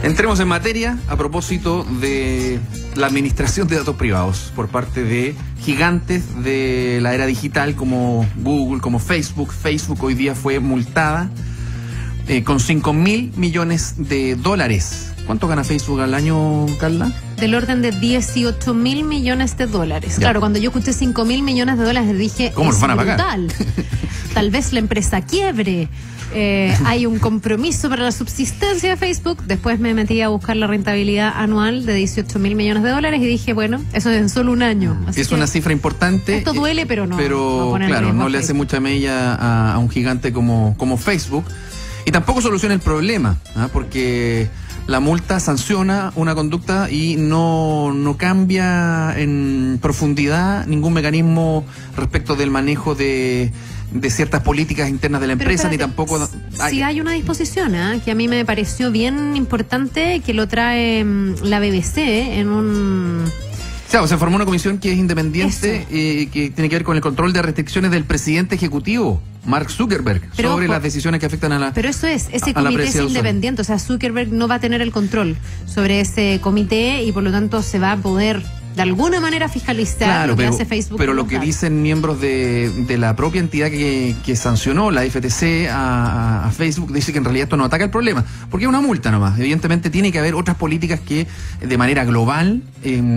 Entremos en materia a propósito de la administración de datos privados por parte de gigantes de la era digital como Google, como Facebook. Facebook hoy día fue multada con $5.000 millones. ¿Cuánto gana Facebook al año, Carla? Del orden de $18.000 millones. Ya. Claro, cuando yo escuché $5.000 millones dije, ¿cómo los van a pagar? Tal vez la empresa quiebre. Hay un compromiso para la subsistencia de Facebook. Después me metí a buscar la rentabilidad anual de $18.000 millones y dije, bueno, eso es en solo un año. Así es una cifra importante. Esto duele, pero no. Pero claro, no le hace mucha mella a un gigante como Facebook. Y tampoco soluciona el problema, porque la multa sanciona una conducta y no cambia en profundidad ningún mecanismo respecto del manejo de ciertas políticas internas de la empresa, ni tampoco... Sí hay una disposición que a mí me pareció bien importante, que lo trae la BBC en un... Claro, se formó una comisión que es independiente, que tiene que ver con el control de restricciones del presidente ejecutivo, Mark Zuckerberg, sobre las decisiones que afectan a la... Pero eso es, ese comité es independiente, o sea, Zuckerberg no va a tener el control sobre ese comité y por lo tanto se va a poder de alguna manera fiscalizar lo que hace Facebook. Pero lo que dicen miembros de la propia entidad que sancionó, la FTC, a Facebook, dice que en realidad esto no ataca el problema, porque es una multa nomás. Evidentemente tiene que haber otras políticas que de manera global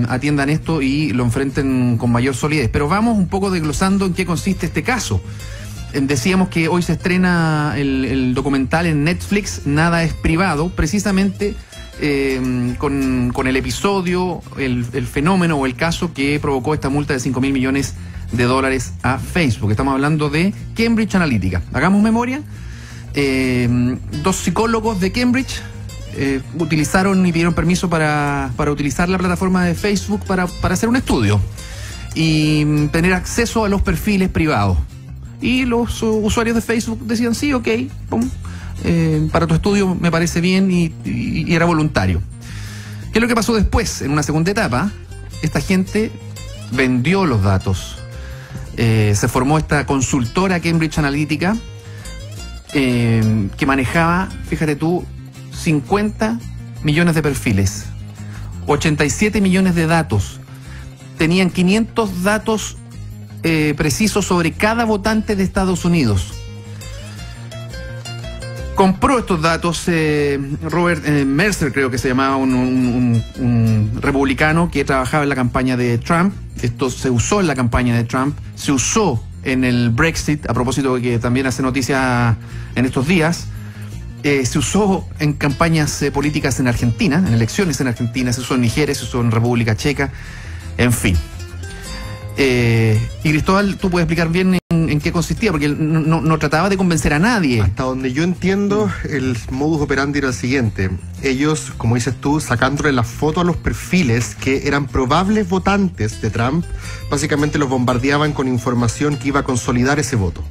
atiendan esto y lo enfrenten con mayor solidez. Pero vamos un poco desglosando en qué consiste este caso. Decíamos que hoy se estrena el documental en Netflix, Nada es privado, precisamente con el episodio, el fenómeno o el caso que provocó esta multa de $5.000 millones a Facebook. Estamos hablando de Cambridge Analytica. Hagamos memoria. Dos psicólogos de Cambridge utilizaron y pidieron permiso para utilizar la plataforma de Facebook para hacer un estudio y tener acceso a los perfiles privados. Y los usuarios de Facebook decían, sí, ok, pum, para tu estudio me parece bien y era voluntario. ¿Qué es lo que pasó después? En una segunda etapa, esta gente vendió los datos. Se formó esta consultora Cambridge Analytica que manejaba, fíjate tú, 50 millones de perfiles, 87 millones de datos. Tenían 500 datos precisos sobre cada votante de Estados Unidos. Compró estos datos Robert Mercer, creo que se llamaba, un republicano que trabajaba en la campaña de Trump. Esto se usó en la campaña de Trump, se usó en el Brexit, a propósito de que también hace noticia en estos días. Se usó en campañas políticas en Argentina, en elecciones en Argentina, se usó en Nigeria, se usó en República Checa, en fin. Y Cristóbal, tú puedes explicar bien en qué consistía, porque no trataba de convencer a nadie. Hasta donde yo entiendo, el modus operandi era el siguiente. Ellos, como dices tú, sacándole la foto a los perfiles que eran probables votantes de Trump, básicamente los bombardeaban con información que iba a consolidar ese voto.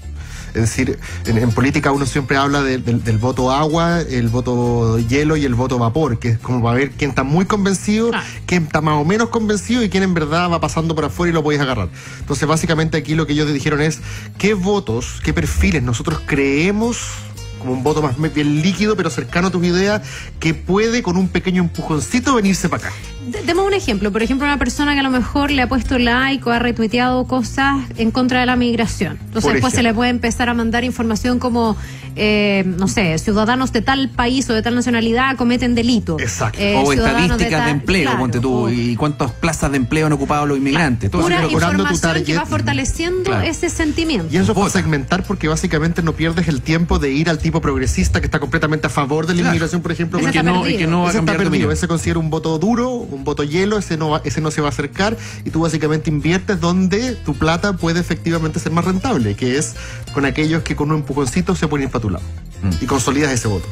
Es decir, en política uno siempre habla del voto agua, el voto hielo y el voto vapor, que es como para ver quién está muy convencido, quién está más o menos convencido y quién en verdad va pasando por afuera y lo podéis agarrar. Entonces, básicamente aquí lo que ellos dijeron es qué votos, qué perfiles nosotros creemos como un voto más bien líquido, pero cercano a tus ideas, que puede con un pequeño empujoncito venirse para acá. Demos un ejemplo. Por ejemplo, una persona que a lo mejor le ha puesto like o ha retuiteado cosas en contra de la migración. Entonces después se le puede empezar a mandar información como, no sé, ciudadanos de tal país o de tal nacionalidad cometen delito. Exacto. O estadísticas de empleo, claro, ponte tú, y cuántas plazas de empleo han ocupado los inmigrantes. Todo pura información que va fortaleciendo ese sentimiento. Y eso para segmentar, porque básicamente no pierdes el tiempo de ir al tipo progresista que está completamente a favor de la inmigración, por ejemplo. Y que no va a cambiar de opinión. Ese considera un voto duro, un voto hielo, ese no se va a acercar, y tú básicamente inviertes donde tu plata puede efectivamente ser más rentable, que es con aquellos que con un empujoncito se pueden ir para tu lado y consolidas ese voto.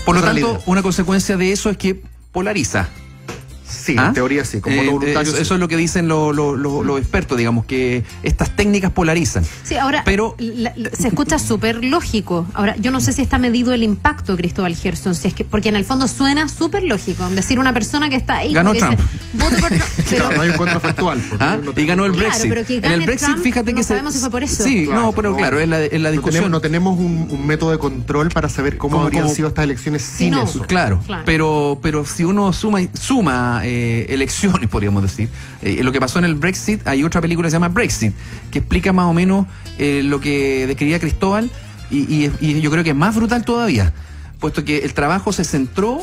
Por lo tanto, una consecuencia de eso es que polariza. Sí, en teoría sí, como voluntario. Eso es lo que dicen los expertos, digamos, que estas técnicas polarizan. Sí, ahora, pero se escucha súper lógico. Ahora, yo no sé si está medido el impacto, Cristóbal Gerson, si es que, porque en el fondo suena súper lógico. Decir una persona que está ahí... Ganó Trump. Voto por Trump. Pero no hay un contrafactual. Y ganó el Brexit. Claro, pero que gane en el Brexit, Trump, sabemos que sabemos si fue por eso. Sí, claro, pero claro, es la discusión. No tenemos un método de control para saber cómo habrían sido estas elecciones sin eso. Claro. Pero si uno suma elecciones, podríamos decir, lo que pasó en el Brexit, hay otra película que se llama Brexit, que explica más o menos lo que describía Cristóbal, y yo creo que es más brutal todavía, puesto que el trabajo se centró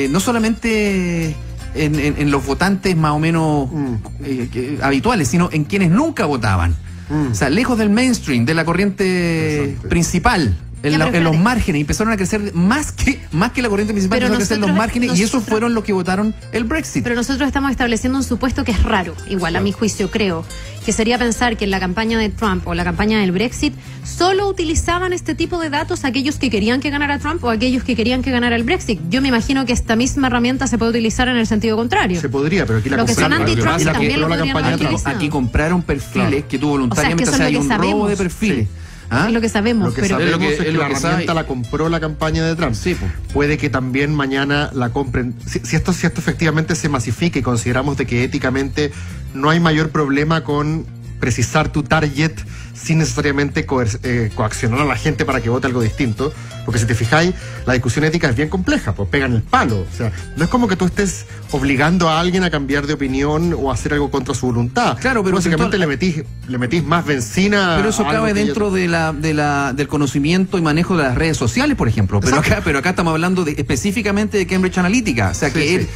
no solamente en los votantes más o menos habituales, sino en quienes nunca votaban. O sea, lejos del mainstream, de la corriente principal. En los márgenes, empezaron a crecer más que la corriente principal, empezaron a crecer los márgenes, y esos fueron los que votaron el Brexit. Pero nosotros estamos estableciendo un supuesto que es raro, igual a mi juicio creo, que sería pensar que en la campaña de Trump o la campaña del Brexit solo utilizaban este tipo de datos aquellos que querían que ganara Trump o aquellos que querían que ganara el Brexit. Yo me imagino que esta misma herramienta se puede utilizar en el sentido contrario. Se podría, pero aquí la compraron. Aquí compraron perfiles que tú voluntariamente, hay un robo de perfiles. Es lo que sabemos. Lo que sabemos es que la herramienta la compró la campaña de Trump. Sí, pues. Puede que también mañana la compren. Si esto efectivamente se masifica y consideramos de que éticamente no hay mayor problema con precisar tu target sin necesariamente coaccionar a la gente para que vote algo distinto, porque si te fijáis, la discusión ética es bien compleja, pues pegan el palo. O sea, no es como que tú estés obligando a alguien a cambiar de opinión o a hacer algo contra su voluntad. Claro, pero básicamente le metís más benzina. Pero eso cabe dentro del conocimiento y manejo de las redes sociales, por ejemplo. Pero acá estamos hablando específicamente de Cambridge Analytica. O sea, que él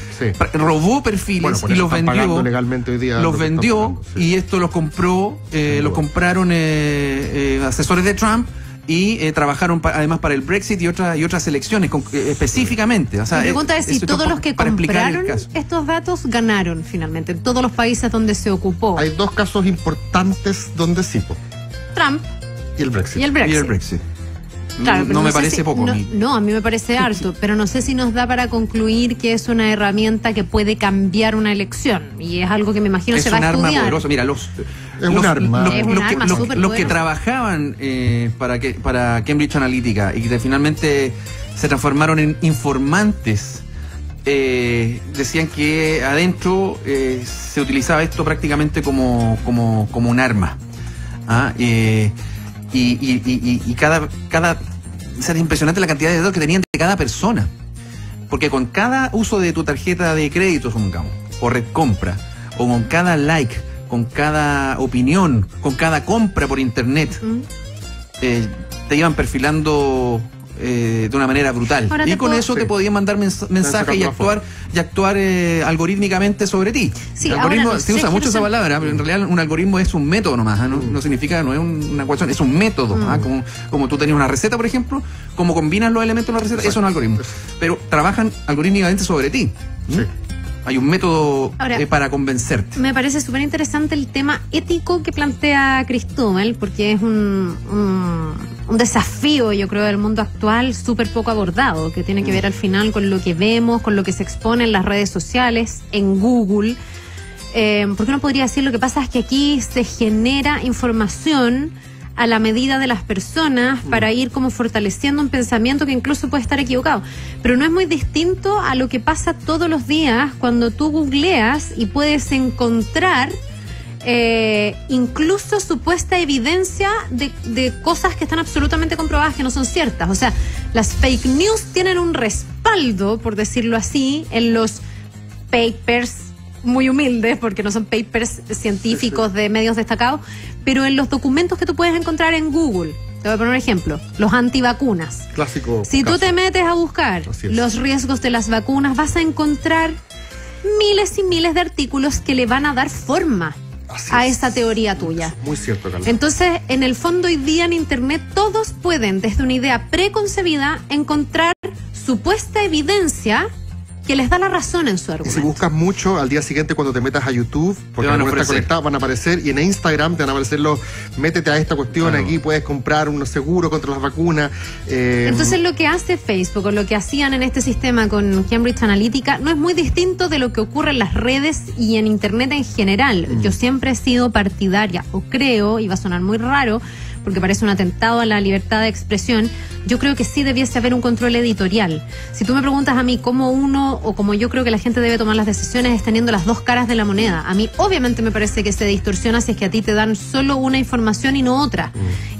robó perfiles y los vendió legalmente hoy día. Los vendió y esto los compró, los compraron asesores de Trump, y trabajaron además para el Brexit y otras elecciones específicamente. O sea, la pregunta es si todos los que compraron estos datos ganaron finalmente, en todos los países donde se ocupó. Hay dos casos importantes donde sí. Trump y el Brexit. Y el Brexit. Claro, no me parece poco. No, a mí me parece harto, pero no sé si nos da para concluir que es una herramienta que puede cambiar una elección, y es algo que me imagino se va a estudiar. Es un arma poderosa. Mira, los que trabajaban para Cambridge Analytica y que finalmente se transformaron en informantes, decían que adentro se utilizaba esto prácticamente como un arma. Y cada o sea, es impresionante la cantidad de datos que tenían de cada persona, porque con cada uso de tu tarjeta de crédito, supongamos, o red compra, o con cada like, con cada opinión, con cada compra por internet, te iban perfilando de una manera brutal. Ahora y con eso te podían mandar mensajes y actuar algorítmicamente sobre ti. Sí, el algoritmo, se usa mucho esa palabra, pero en realidad un algoritmo es un método nomás, no significa, no es una ecuación, es un método. Como tú tenías una receta, por ejemplo, como combinas los elementos de una receta, eso es un algoritmo. Pero trabajan algorítmicamente sobre ti. Hay un método para convencerte. Me parece súper interesante el tema ético que plantea Cristóbal, porque es un desafío, yo creo, del mundo actual súper poco abordado, que tiene que ver al final con lo que vemos, con lo que se expone en las redes sociales, en Google. ¿Por qué no podría decir? Lo que pasa es que aquí se genera información a la medida de las personas para ir como fortaleciendo un pensamiento que incluso puede estar equivocado. Pero no es muy distinto a lo que pasa todos los días cuando tú googleas y puedes encontrar incluso supuesta evidencia de cosas que están absolutamente comprobadas que no son ciertas. O sea, las fake news tienen un respaldo, por decirlo así, en los papers muy humildes, porque no son papers científicos de medios destacados, pero en los documentos que tú puedes encontrar en Google. Te voy a poner un ejemplo, los antivacunas. Clásico. Si tú te metes a buscar los riesgos de las vacunas, vas a encontrar miles y miles de artículos que le van a dar forma a esa teoría tuya. Muy cierto, Carlos. Entonces, en el fondo, hoy día en Internet todos pueden, desde una idea preconcebida, encontrar supuesta evidencia que les da la razón en su argumento. Y si buscas mucho, al día siguiente cuando te metas a YouTube, porque no está conectado, van a aparecer, y en Instagram te van a aparecer métete a esta cuestión, aquí puedes comprar unos seguros contra las vacunas. Entonces lo que hace Facebook, o lo que hacían en este sistema con Cambridge Analytica, no es muy distinto de lo que ocurre en las redes y en Internet en general. Yo siempre he sido partidaria, o creo, y va a sonar muy raro, porque parece un atentado a la libertad de expresión, yo creo que sí debiese haber un control editorial. Si tú me preguntas a mí cómo uno, o cómo yo creo que la gente debe tomar las decisiones, es teniendo las dos caras de la moneda. A mí obviamente me parece que se distorsiona si es que a ti te dan solo una información y no otra.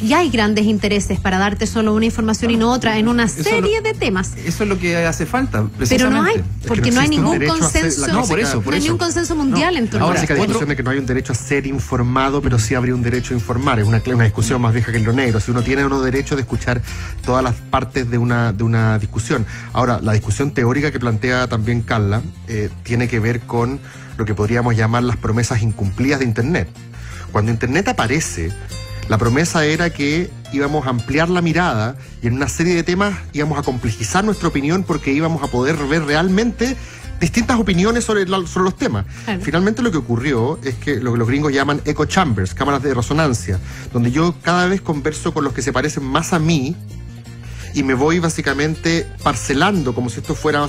Y hay grandes intereses para darte solo una información y no otra en una serie de temas. Eso es lo que hace falta, pero no hay, porque no hay ningún consenso. No, por eso. No hay ningún consenso mundial en torno a eso. La discusión de que no hay un derecho a ser informado, pero sí habría un derecho a informar. Es una discusión más vieja que el negro. Si uno tiene derecho de escuchar todas las partes de una discusión. Ahora, la discusión teórica que plantea también Carla tiene que ver con lo que podríamos llamar las promesas incumplidas de Internet. Cuando Internet aparece, la promesa era que íbamos a ampliar la mirada y en una serie de temas íbamos a complejizar nuestra opinión porque íbamos a poder ver realmente distintas opiniones sobre los temas. Claro. Finalmente lo que ocurrió es que lo que los gringos llaman echo chambers, cámaras de resonancia, donde yo cada vez converso con los que se parecen más a mí y me voy básicamente parcelando como si esto fuera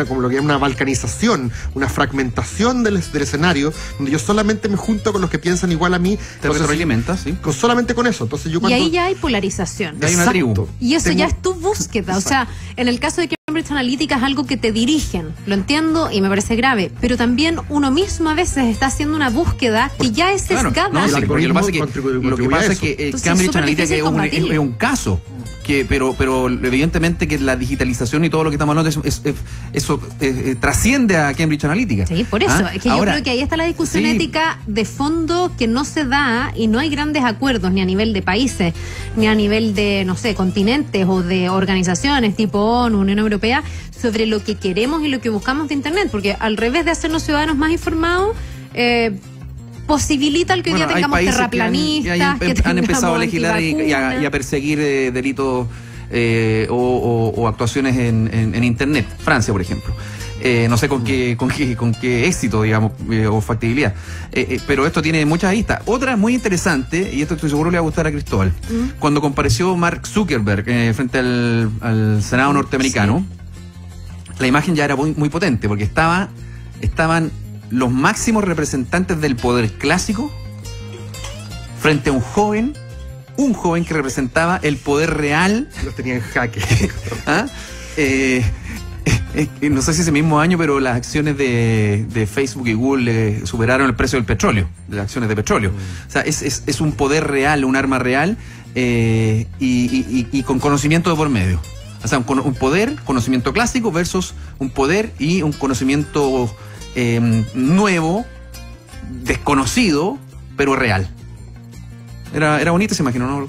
como lo que llaman una balcanización, una fragmentación del escenario, donde yo solamente me junto con los que piensan igual a mí. Te retroalimentas, sí. Solamente con eso. Entonces y ahí ya hay polarización. Hay una tribu. Y eso ya es tu búsqueda. Exacto. O sea, en el caso de Cambridge Analytica es algo que te dirigen. Lo entiendo y me parece grave. Pero también uno mismo a veces está haciendo una búsqueda que ya es sesgada. No, sí, porque lo que pasa es que Cambridge Analytica es un caso. Pero evidentemente que la digitalización y todo lo que estamos hablando eso trasciende a Cambridge Analytica. Sí, por eso. Es que ahora, yo creo que ahí está la discusión ética de fondo que no se da y no hay grandes acuerdos ni a nivel de países, ni a nivel de, no sé, continentes o de organizaciones tipo ONU, Unión Europea, sobre lo que queremos y lo que buscamos de Internet. Porque al revés de hacernos ciudadanos más informados, posibilita el que hoy día tengamos terraplanistas, que han empezado a legislar y a perseguir delitos o actuaciones en Internet. Francia, por ejemplo. No sé con qué éxito, digamos, o factibilidad. Pero esto tiene muchas aristas. Otra muy interesante, y esto estoy seguro le va a gustar a Cristóbal, cuando compareció Mark Zuckerberg frente al Senado norteamericano, la imagen ya era muy potente, porque estaban los máximos representantes del poder clásico frente a un joven que representaba el poder real. Los tenía en jaque. ¿Ah? No sé si ese mismo año, pero las acciones de Facebook y Google superaron el precio del petróleo, de las acciones de petróleo. O sea, es un poder real, un arma real, y con conocimiento de por medio. O sea, un poder, conocimiento clásico versus un poder y un conocimiento nuevo, desconocido, pero real. Era bonito esa imagen, ¿no?